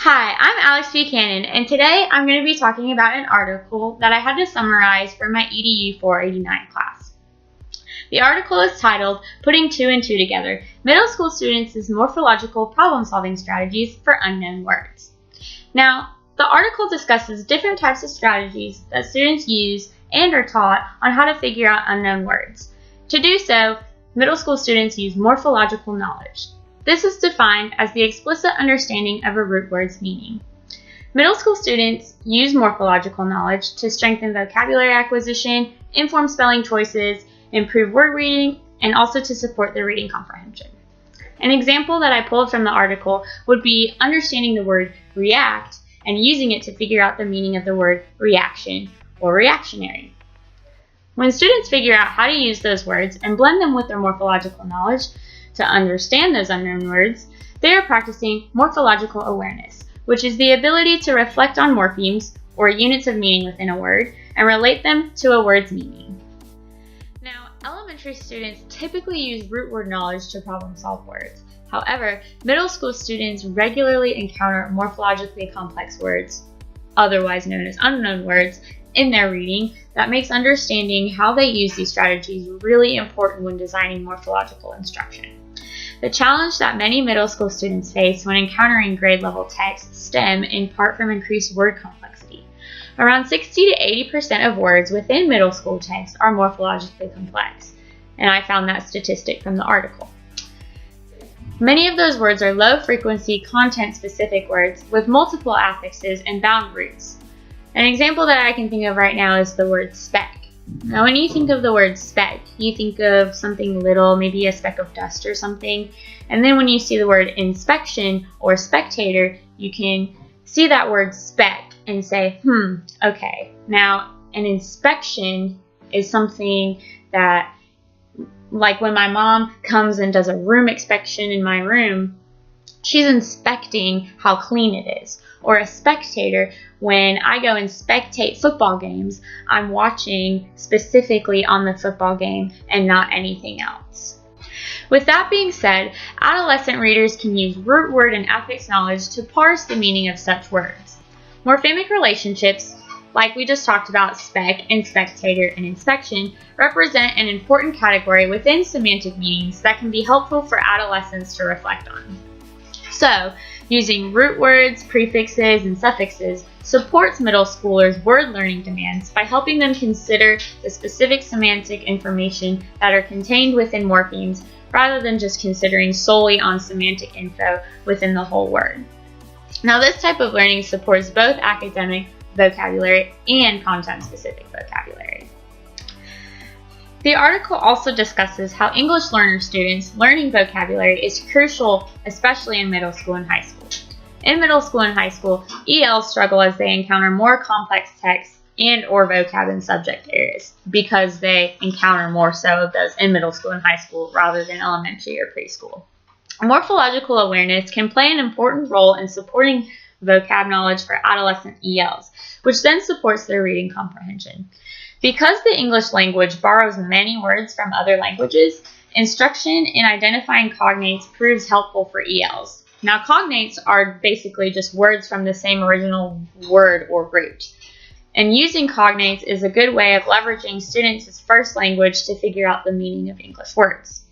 Hi, I'm Alex Buchanan, and today I'm going to be talking about an article that I had to summarize for my EDU489 class. The article is titled, Putting Two and Two Together, Middle School Students' Morphological Problem-Solving Strategies for Unknown Words. Now, the article discusses different types of strategies that students use and are taught on how to figure out unknown words. To do so, middle school students use morphological knowledge. This is defined as the explicit understanding of a root word's meaning. Middle school students use morphological knowledge to strengthen vocabulary acquisition, inform spelling choices, improve word reading, and also to support their reading comprehension. An example that I pulled from the article would be understanding the word react and using it to figure out the meaning of the word reaction or reactionary. When students figure out how to use those words and blend them with their morphological knowledge to understand those unknown words, they are practicing morphological awareness, which is the ability to reflect on morphemes, or units of meaning within a word, and relate them to a word's meaning. Now, elementary students typically use root word knowledge to problem solve words. However, middle school students regularly encounter morphologically complex words, otherwise known as unknown words, in their reading that makes understanding how they use these strategies really important when designing morphological instruction. The challenge that many middle school students face when encountering grade-level text stem in part from increased word complexity. Around 60 to 80% of words within middle school text are morphologically complex, and I found that statistic from the article. Many of those words are low-frequency, content-specific words with multiple affixes and bound roots. An example that I can think of right now is the word speck. Now, when you think of the word speck, you think of something little, maybe a speck of dust or something. And then when you see the word inspection or spectator, you can see that word speck and say, okay. Now, an inspection is something that, like when my mom comes and does a room inspection in my room, she's inspecting how clean it is. Or a spectator, when I go and spectate football games, I'm watching specifically on the football game and not anything else. With that being said, adolescent readers can use root word and affix knowledge to parse the meaning of such words. Morphemic relationships, like we just talked about, speck and spectator and inspection, represent an important category within semantic meanings that can be helpful for adolescents to reflect on. So, using root words, prefixes, and suffixes supports middle schoolers' word learning demands by helping them consider the specific semantic information that are contained within morphemes rather than just considering solely on semantic info within the whole word. Now, this type of learning supports both academic vocabulary and content-specific vocabulary. The article also discusses how English learner students learning vocabulary is crucial, especially in middle school and high school. In middle school and high school, ELs struggle as they encounter more complex texts and or vocab in subject areas because they encounter more so of those in middle school and high school rather than elementary or preschool. Morphological awareness can play an important role in supporting vocab knowledge for adolescent ELs, which then supports their reading comprehension. Because the English language borrows many words from other languages, instruction in identifying cognates proves helpful for ELs. Now, cognates are basically just words from the same original word or root. And using cognates is a good way of leveraging students' first language to figure out the meaning of English words.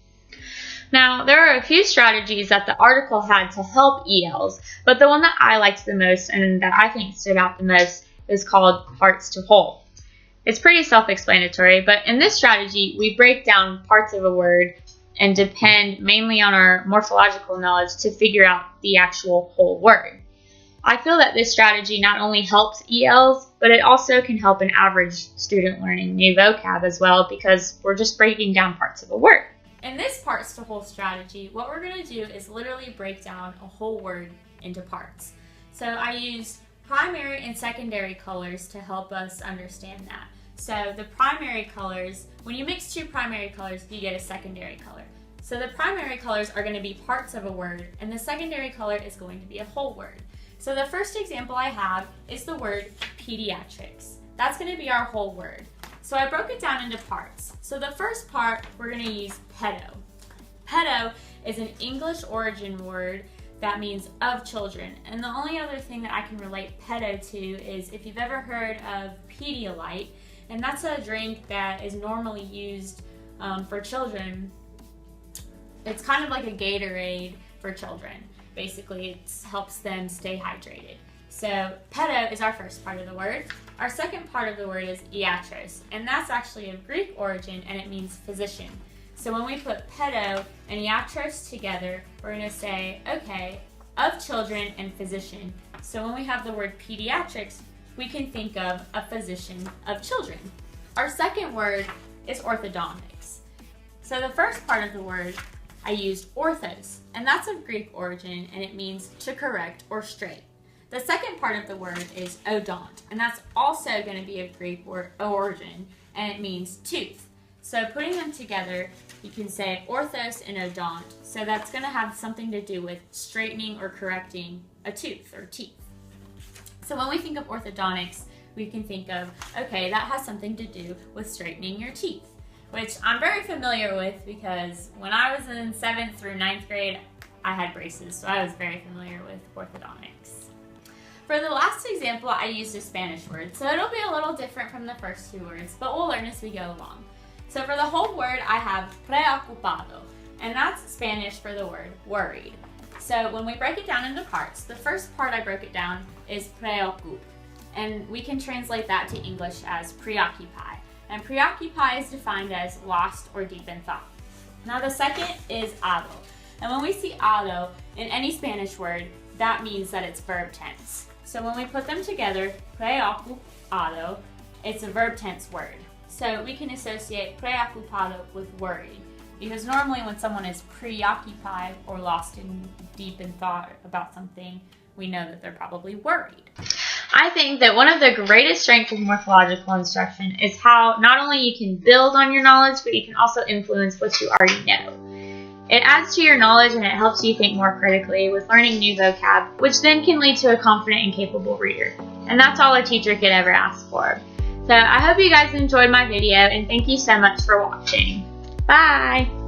Now, there are a few strategies that the article had to help ELs, but the one that I liked the most and that I think stood out the most is called parts to whole. It's pretty self-explanatory, but in this strategy, we break down parts of a word and depend mainly on our morphological knowledge to figure out the actual whole word. I feel that this strategy not only helps ELs, but it also can help an average student learning new vocab as well because we're just breaking down parts of a word. In this parts to whole strategy, what we're going to do is literally break down a whole word into parts. So I used primary and secondary colors to help us understand that. So the primary colors, when you mix two primary colors, you get a secondary color. So the primary colors are going to be parts of a word, and the secondary color is going to be a whole word. So the first example I have is the word pediatrics. That's going to be our whole word. So I broke it down into parts. So the first part, we're going to use pedo. Pedo is an English origin word that means of children. And the only other thing that I can relate pedo to is if you've ever heard of Pedialyte, and that's a drink that is normally used for children. It's kind of like a Gatorade for children. Basically, it helps them stay hydrated. So pedo is our first part of the word. Our second part of the word is iatros, and that's actually of Greek origin, and it means physician. So when we put pedo and iatros together, we're going to say, okay, of children and physician. So when we have the word pediatrics, we can think of a physician of children. Our second word is orthodontics. So the first part of the word, I used orthos, and that's of Greek origin, and it means to correct or straight. The second part of the word is odont, and that's also going to be of Greek origin, and it means tooth. So putting them together, you can say orthos and odont, so that's going to have something to do with straightening or correcting a tooth or teeth. So when we think of orthodontics, we can think of, okay, that has something to do with straightening your teeth, which I'm very familiar with because when I was in 7th through 9th grade, I had braces, so I was very familiar with orthodontics. For the last example, I used a Spanish word, so it'll be a little different from the first two words, but we'll learn as we go along. So for the whole word, I have preocupado, and that's Spanish for the word worried. So when we break it down into parts, the first part I broke it down is preocup, and we can translate that to English as preoccupy. And preoccupy is defined as lost or deep in thought. Now the second is ado, and when we see ado in any Spanish word, that means that it's verb tense. So when we put them together, preocupado, it's a verb tense word. So we can associate preocupado with worried, because normally when someone is preoccupied or lost in deep in thought about something, we know that they're probably worried. I think that one of the greatest strengths of morphological instruction is how not only you can build on your knowledge, but you can also influence what you already know. It adds to your knowledge and it helps you think more critically with learning new vocab, which then can lead to a confident and capable reader. And that's all a teacher could ever ask for. So I hope you guys enjoyed my video, and thank you so much for watching. Bye!